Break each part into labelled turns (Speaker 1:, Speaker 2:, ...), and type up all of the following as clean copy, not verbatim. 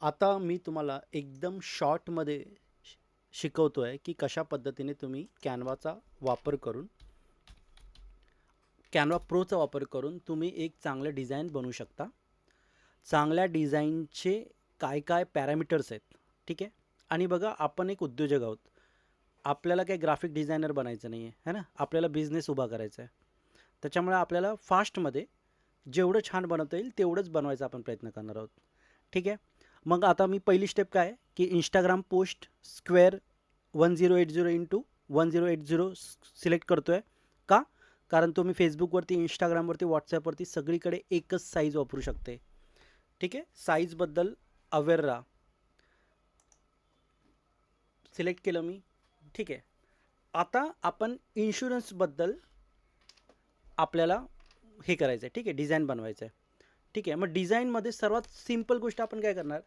Speaker 1: आता मी तुम्हाला एकदम शॉर्टमध्ये शिकवतो आहे की कशा पद्धतीने तुम्ही कॅनवा प्रोचा वापर करून तुम्ही एक चांगलं डिझाईन बनवू शकता. चांगल्या डिझाईनचे काय काय पॅरामीटर्स आहेत, ठीक आहे. आणि बघा, आपण एक उद्योजक आहोत. आपल्याला काही ग्राफिक डिझायनर बनायचं नाही आहे, है ना. आपल्याला बिझनेस उभा करायचा आहे. त्याच्यामुळे आपल्याला फास्टमध्ये जेवढं छान बनवता येईल तेवढंच बनवायचा आपण प्रयत्न करणार आहोत, ठीक आहे. मग आता मी पहिली स्टेप काय आहे की इंस्टाग्राम पोस्ट स्क्वेअर 1080 × 1080 सिलेक्ट करतो आहे. का? कारण तुम्ही फेसबुकवरती, इंस्टाग्रामवरती, व्हॉट्सॲपवरती सगळीकडे एकच साईज वापरू शकते, ठीक आहे. साईजबद्दल अवेअर राहा. सिलेक्ट केलं मी, ठीक आहे. आता आपण इन्शुरन्सबद्दल आपल्याला हे करायचं आहे, ठीक आहे. डिझाईन बनवायचं आहे, ठीक आहे. मग डिझाईनमध्ये सर्वात सिंपल गोष्ट आपण काय करणार,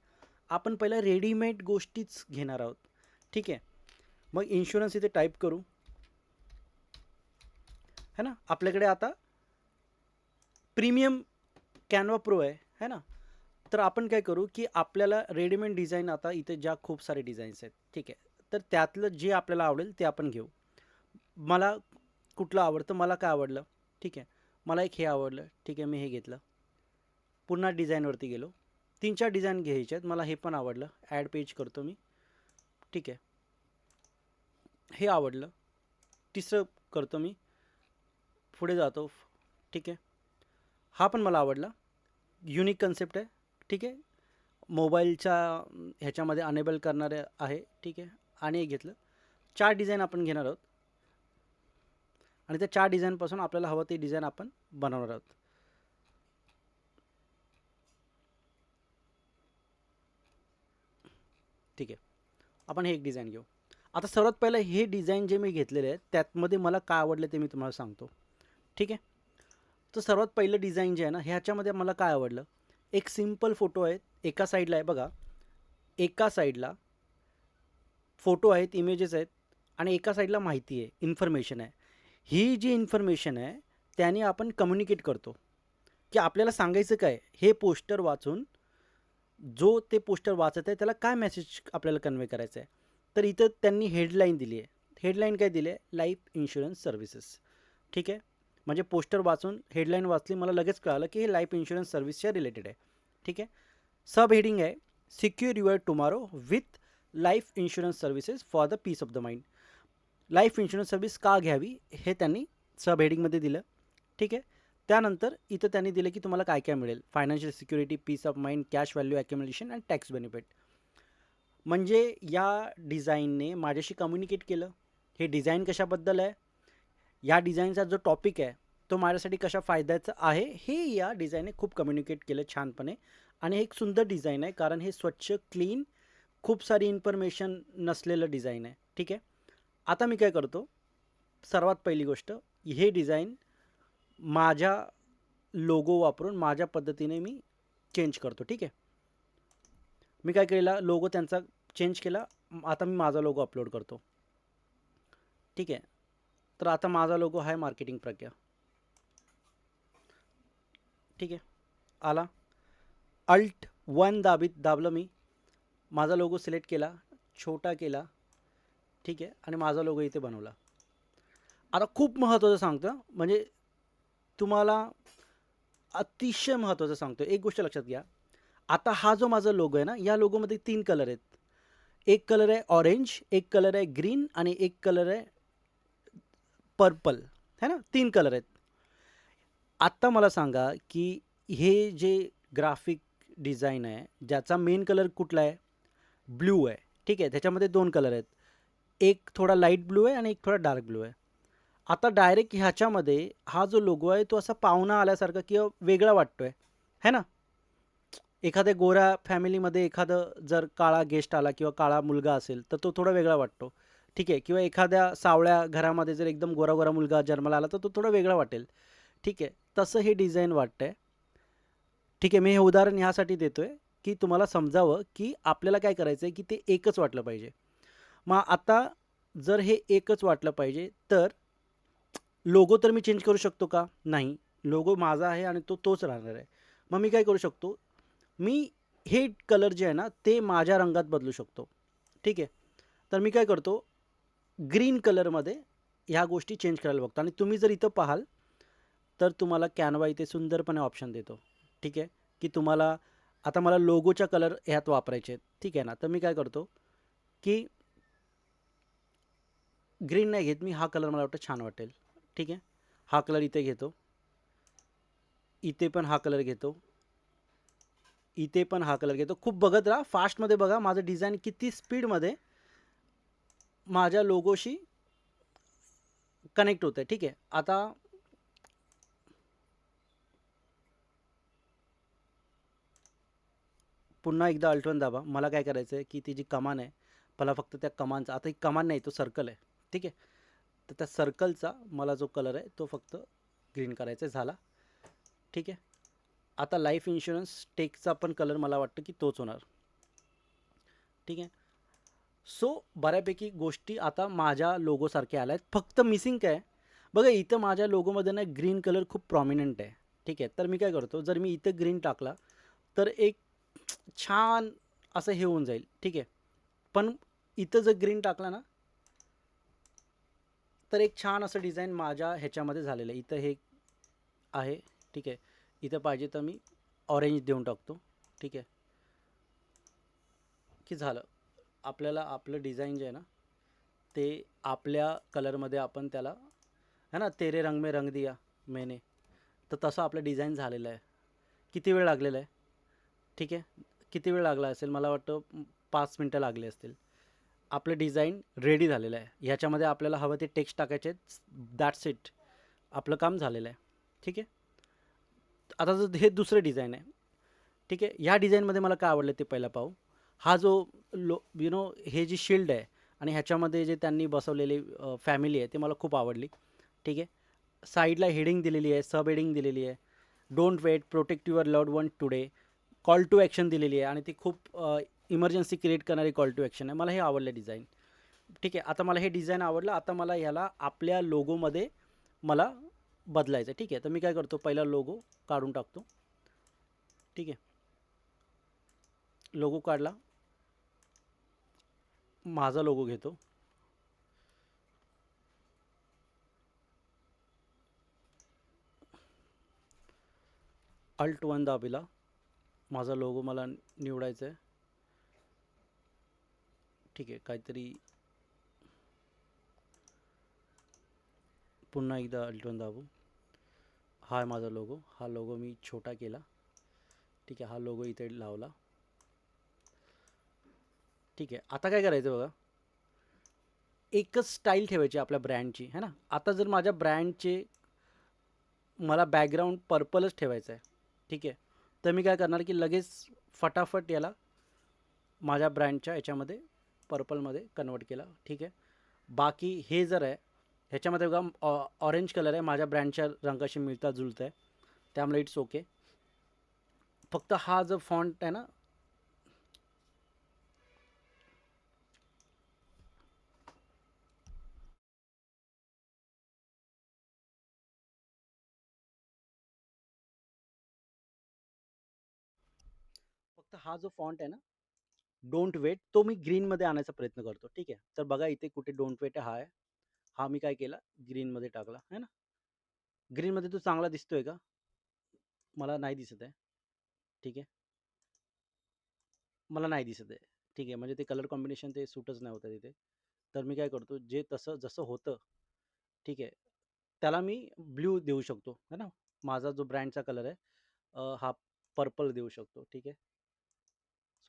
Speaker 1: आपण पहिला रेडीमेड गोष्टीच घेणार आहोत, ठीक आहे. मग इन्शुरन्स इथे टाईप करू, है ना. आपल्याकडे आता प्रीमियम कॅनवा प्रो आहे ना. तर आपण काय करू की आपल्याला रेडीमेड डिझाईन, आता इथे ज्या खूप सारे डिझाईन्स आहेत, ठीक आहे. तर त्यातलं जे आपल्याला आवडेल ते आपण घेऊ. मला कुठलं आवडतं, मला काय आवडलं, ठीक आहे. मला एक हे आवडलं, ठीक आहे, मी हे घेतलं. पुन्हा डिझाईनवरती गेलो, 3-4 डिझाईन घ्यायचे आहेत. मला हे पण आवडलं, ॲड पेज करतो मी, ठीक आहे. हे आवडलं, तिसरं करतो मी, पुढे जातो, ठीक आहे. हा पण मला आवडला, युनिक कन्सेप्ट आहे, ठीक आहे. मोबाईलच्या ह्याच्यामध्ये अनेबल करणारे आहे, ठीक आहे. आणि एक घेतलं. 4 डिझाईन आपण घेणार आहोत आणि त्या 4 डिझाईनपासून आपल्याला हवं ते डिझाईन आपण बनवणार आहोत, ठीक आहे. आपण हे एक डिझाईन घेऊ. आता सर्वात पहिलं हे डिझाईन जे मी घेतलेले आहे त्यामध्ये मला काय आवडलं ते मी तुम्हाला सांगतो, ठीक आहे. तर सर्वात पहिलं डिझाईन जे आहे ना, ह्याच्यामध्ये मला काय आवडलं, एक सिम्पल फोटो आहे. एका साईडला आहे बघा, एका साईडला फोटो आहेत, इमेजेस आहेत, आणि एका साईडला माहिती आहे, इन्फॉर्मेशन आहे. ही जी इन्फॉर्मेशन आहे त्याने आपण कम्युनिकेट करतो की आपल्याला सांगायचं काय, हे पोस्टर वाचून जो ते पोस्टर वाचत आहे त्याला काय मेसेज आपल्याला कन्वे करायचं आहे. तर इथं त्यांनी हेडलाईन दिली आहे. हेडलाईन काय दिली आहे, लाईफ इन्शुरन्स सर्व्हिसेस, ठीक आहे. म्हणजे पोस्टर वाचून हेडलाईन वाचली, मला लगेच कळालं की हे लाईफ इन्शुरन्स सर्व्हिसच्या रिलेटेड आहे, ठीक आहे. सब हेडिंग आहे, secure your tomorrow with life insurance services for the peace of the mind. Life insurance service का घ्यावी हे त्यांनी सब हेडिंगमध्ये दिलं, ठीक आहे. त्यानंतर इथं त्यांनी दिलं की तुम्हाला काय काय मिळेल, financial security, peace of mind, cash value accumulation and tax benefit. म्हणजे या डिझाईनने माझ्याशी कम्युनिकेट केलं. हे डिझाईन कशाबद्दल आहे, या डिझाईनचा जो टॉपिक आहे तो माझ्यासाठी कशा फायद्याचं आहे, हे या डिझाईनने खूप कम्युनिकेट केलं छानपणे. आणि हे एक सुंदर डिझाईन आहे, कारण हे स्वच्छ, क्लीन, खूप सारी इन्फॉर्मेशन नसलेलं डिझाईन आहे, ठीक आहे. आता मी काय करतो, सर्वात पहिली गोष्ट, हे डिझाईन माझ्या लोगो वापरून माझ्या पद्धतीने मी चेंज करतो, ठीक आहे. मी काय केलेला, लोगो त्यांचा चेंज केला. आता मी माझा लोगो अपलोड करतो, ठीक आहे. तर आता माझा लोगो आहे मार्केटिंग प्रज्ञा, ठीक आहे. आला, Alt 1 दाबलं मी, माझा लोगो सिलेक्ट केला, छोटा केला, ठीक आहे. आणि माझा लोगो इथे बनवला. आता खूप महत्त्वाचं सांगतं, म्हणजे तुम्हाला अतिशय महत्त्वाचं सांगतो, एक गोष्ट लक्षात घ्या. आता हा जो माझा लोगो आहे ना, या लोगोमध्ये 3 कलर आहेत. एक कलर आहे ऑरेंज, एक कलर आहे ग्रीन, आणि एक कलर आहे पर्पल, है ना. 3 कलर आहेत. आत्ता मला सांगा की हे जे ग्राफिक डिझाईन आहे ज्याचा मेन कलर कुठला आहे, ब्लू आहे, ठीक आहे. त्याच्यामध्ये 2 कलर आहेत, एक थोडा लाईट ब्लू आहे आणि एक थोडा डार्क ब्लू आहे. आता डायरेक्ट ह्याच्यामध्ये हा जो लोगो आहे तो असा पाहुणा आल्यासारखा किंवा वेगळा वाटतोय, है ना. एखाद्या गोऱ्या फॅमिलीमध्ये एखादं जर काळा गेस्ट आला किंवा काळा मुलगा असेल तर तो थोडा वेगळा वाटतो, ठीक आहे. किंवा एखाद्या सावळ्या घरामध्ये जर एकदम गोरा गोरा मुलगा जन्माला आला तर तो थोडा वेगळा वाटेल, ठीक आहे. तसं हे डिझाईन वाटतंय, ठीक आहे. मी हे उदाहरण ह्यासाठी देतोय की तुम्हाला समजावं की आपल्याला काय करायचं आहे की ते एकच वाटलं पाहिजे. मग आता जर हे एकच वाटलं पाहिजे तर लोगो तर मी चेंज करू शकतो का, नाही. लोगो माझा आहे आणि तो तोच राहणार आहे. मग मी काय करू शकतो, मी हे कलर जे आहे ना ते माझ्या रंगात बदलू शकतो. ठीक आहे. तर मी काय करतो, ग्रीन कलरमध्ये ह्या गोष्टी चेंज करायला बघतो आणि तुम्ही जर इथं पाहाल तर तुम्हाला कॅनवा इथे सुंदरपणे ऑप्शन देतो. ठीक आहे, की तुम्हाला आता मला लोगोच्या कलर ह्यात वापरायचे आहेत. ठीक आहे ना, तर मी काय करतो, की ग्रीन नाही घेत मी, हा कलर मला वाटतं छान वाटेल. ठीक आहे, हा कलर इथे घेतो, इथे पण हा कलर घेतो, इथे पण हा कलर घेतो. खूप बघत राहा, फास्टमध्ये बघा माझं डिझाईन किती स्पीडमध्ये माझ्या लोगोशी कनेक्ट होतं आहे. ठीक आहे, आता पुन्हा एकदा अल्टवन दाबा. मला काय करायचं आहे, की ती जी कमान आहे, मला फक्त त्या कमानचा, आता एक कमान नाही तो सर्कल आहे. ठीक आहे, तर त्या सर्कलचा मला जो कलर आहे तो फक्त ग्रीन करायचा झाला. ठीक आहे, आता लाईफ इन्शुरन्स टेकचा पण कलर मला वाटतं की तोच होणार. ठीक आहे, सो बऱ्यापैकी गोष्टी आता माझ्या लोगोसारख्या आल्या आहेत. फक्त मिसिंग काय बघा, इथं माझ्या लोगोमध्ये ना ग्रीन कलर खूप प्रॉमिनंट आहे. ठीक आहे, तर मी काय करतो, जर मी इथं ग्रीन टाकला तर एक छान असं हे होऊन जाईल. ठीक आहे, पण इथं जर ग्रीन टाकला ना तर एक छान असं डिझाईन माझ्या ह्याच्यामध्ये झालेलं आहे. इथं हे आहे. ठीक आहे, इथं पाहिजे तर मी ऑरेंज देऊन टाकतो. ठीक आहे, की झालं आपल्याला आपलं डिझाईन जे आहे ना ते आपल्या कलरमध्ये आपण त्याला है ना, तेरे रंग में रंग दिया मैंने, तर तसं आपलं डिझाईन झालेलं आहे. किती वेळ लागलेला आहे? ठीक आहे, किती वेळ लागला असेल, मला वाटतं 5 मिनटं लागले असतील. आपलं डिझाईन रेडी झालेलं आहे. ह्याच्यामध्ये आपल्याला हवं ते टेक्स्ट टाकायचे आहेत. दॅट्स इट, आपलं काम झालेलं आहे. ठीक आहे, आता जर हे दुसरं डिझाईन आहे. ठीक आहे, ह्या डिझाईनमध्ये मला काय आवडलं ते पहिला पाहू. हा जो हे जी शिल्ड आहे आणि ह्याच्यामध्ये जे त्यांनी बसवलेली फॅमिली आहे ते मला खूप आवडली. ठीक आहे, साईडला हेडिंग दिलेली आहे, सब हेडिंग दिलेली आहे, don't wait, protect your loved one today, call to action दिलेली आहे आणि ती खूप इमर्जन्सी क्रिएट करणारी कॉल टू ॲक्शन आहे. मला हे आवडलं डिझाईन. ठीक आहे, आता मला हे डिझाईन आवडलं. आता मला ह्याला आपल्या लोगोमध्ये मला बदलायचं. ठीक आहे, तर मी काय करतो, पहिला लोगो काढून टाकतो. ठीक आहे, लोगो काढला, माझा लोगो घेतो. अल्ट 1 दाबीला, माझा लोगो मला निवडायचा आहे. ठीक आहे, काहीतरी पुन्हा एकदा अल्ट 1 दाबू. हा आहे माझा लोगो. हा लोगो मी छोटा केला. ठीक आहे, हा लोगो इथे लावला. ठीक आहे, आता काय करायचं बघा, एकच स्टाईल ठेवायची आपल्या ब्रँडची है ना. आता जर माझ्या ब्रँडचे मला बॅकग्राऊंड पर्पलच ठेवायचं आहे. ठीक आहे, तर मी काय करणार की लगेच फटाफट याला माझ्या ब्रँडच्या याच्यामध्ये पर्पलमध्ये कन्वर्ट केला. ठीक आहे, बाकी हे जर आहे ह्याच्यामध्ये बघा ऑरेंज कलर आहे, माझ्या ब्रँडच्या रंगाशी मिळता जुळतं आहे, त्यामुळे इट्स ओके. फक्त हा जो फॉन्ट आहे ना, फक्त हा जो फॉन्ट आहे ना, डोंट वेट, तो मी ग्रीनमध्ये आणायचा प्रयत्न करतो. ठीक आहे, तर बघा इथे कुठे डोंट वेट हा आहे, हा मी काय केला ग्रीनमध्ये टाकला है ना. ग्रीनमध्ये तो चांगला दिसतोय का? मला नाही दिसत आहे. ठीक आहे, मला नाही दिसत आहे. ठीक आहे, म्हणजे ते कलर कॉम्बिनेशन ते सूटच नाही होतं तिथे. तर मी काय करतो, जे तसं जसं होतं ठीक आहे, त्याला मी ब्ल्यू देऊ शकतो है ना. माझा जो ब्रँडचा कलर आहे हा पर्पल देऊ शकतो. ठीक आहे,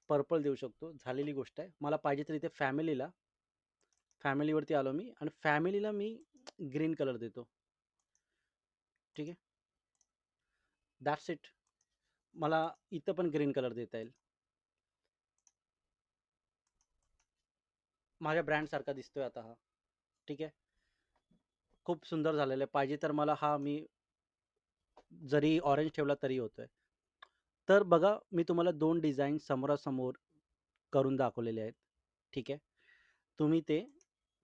Speaker 1: पर्पल देऊ शकतो, झालेली गोष्ट आहे. मला पाहिजे तर इथे फॅमिलीवरती आलो मी आणि फॅमिलीला मी ग्रीन कलर देतो. ठीक आहे, दॅट्स इट. मला इथं पण ग्रीन कलर देता येईल. माझ्या ब्रँडसारखा दिसतोय आता हा. ठीक आहे, खूप सुंदर झालेलं आहे. पाहिजे तर मला हा मी जरी ऑरेंज ठेवला तरी होतोय. तर बघा, मी तुम्हाला 2 डिझाईन समोरासमोर करून दाखवलेले आहेत. ठीक आहे, तुम्ही ते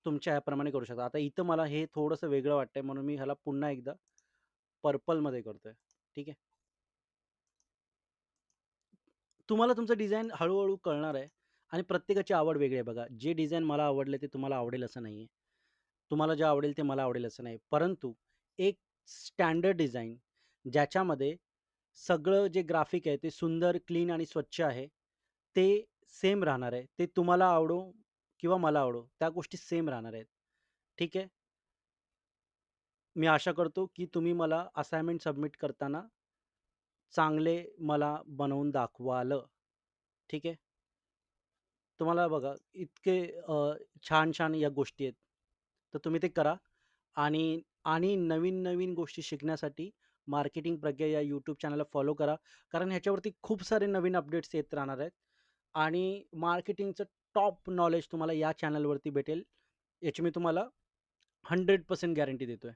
Speaker 1: तुमच्या ह्याप्रमाणे करू शकता. आता इथं मला हे थोडंसं वेगळं वाटतंय म्हणून मी ह्याला पुन्हा एकदा पर्पलमध्ये करतोय. ठीक आहे, तुम्हाला तुमचं डिझाइन हळू-हळू कळणार आहे आणि प्रत्येकाची आवड वेगळी आहे बघा. जे डिझाइन मला आवडले ते तुम्हाला आवडेल असं नाहीये. तुम्हाला जे आवडेल ते मला आवडेल असं नाही. परंतु एक स्टँडर्ड डिझाइन ज्याच्यामध्ये सगळं जे ग्राफिक आहे ते सुंदर, क्लीन आणि स्वच्छ आहे, ते सेम राहणार आहे. ते तुम्हाला आवडो किंवा मला आवडो, त्या गोष्टी सेम राहणार आहेत. ठीक आहे. मी आशा करतो, की तुम्ही मला असाइनमेंट सबमिट करताना चांगले मला बनवून दाखवाल. ठीक आहे. तुम्हाला बघा इतके छान-छान या गोष्टी आहेत. तर तुम्ही ते करा आणि आणि नवीन-नवीन गोष्टी शिकण्यासाठी मार्केटिंग प्रज्ञा या यूट्यूब चॅनलला फॉलो करा. कारण ह्याच्यावरती खूप सारे नवीन अपडेट्स येत राहणार आहेत आणि मार्केटिंगचं टॉप नॉलेज तुम्हाला या चॅनलवरती भेटेल. याची मी तुम्हाला 100% गॅरंटी देतोय.